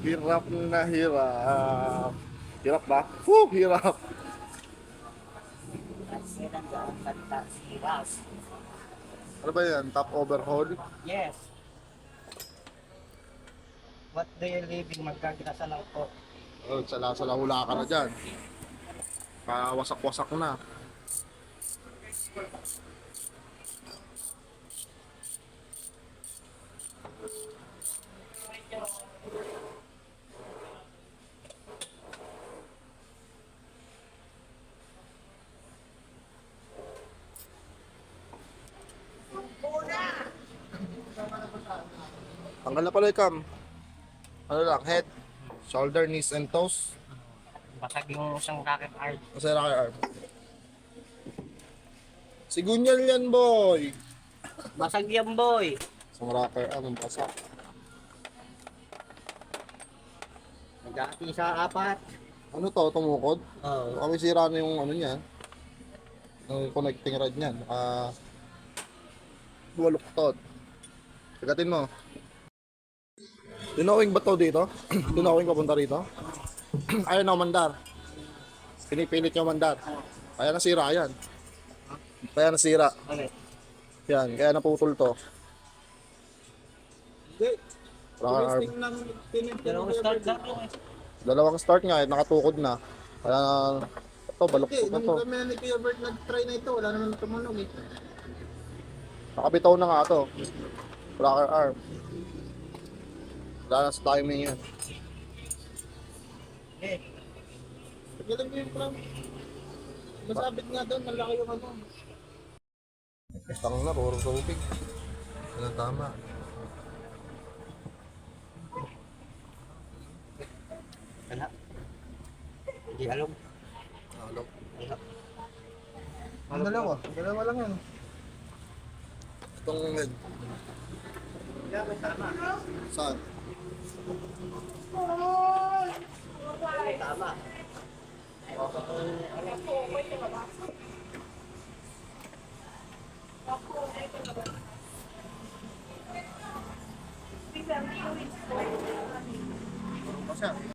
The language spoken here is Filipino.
Hirap na hirap. Hirap ba? Woo, hirap. Ano ba yan? Top overhaul? Yes. What day living magkagasa lang po. Oh, sala-sala hula ka na dyan. Kawasak-wasak na. Tanggal na pala yung cam. Ano lang, head, shoulder, knees, and toes. Basag yung isang rocket arm. Masaya na kayo, arm. Sigunyal yan, boy! Basag yan, boy. Isang rocker arm, ang pasak. Nag-aati sa apat. Ano to, tumukod? Oo. Kami sira na yung ano niyan. Yung connecting rod niyan. Buwaluktot. Sagatin mo. Dinawing ba to dito? Dinawing papunta rito? Ayaw na mandar. Pinipilit yung mandar. Kaya nasira yan. Kaya nasira. Okay. Yan, kaya naputol to. Hindi. Rocker arm. Testing lang, Dalawang start lang yun eh. Dalawang start nga, nakatukod na. Kaya ito, Hindi, baluktot na nung to. kami ni Kuya Bert nag-try na ito, wala naman tumunog eh. Nakabitaw na nga to. Rocker arm. Wala na sa timing yan. Okay. Pagkalang ko yung pram. Masabit nga doon, malaki yung ano. Tang na, puro tubig. Yan ang tama. Wala. Hindi alam. Halo. Wala. Ang dalawa, dalawa lang yan. Itong head. Yeah, may tama. Saan? May tama. O siya.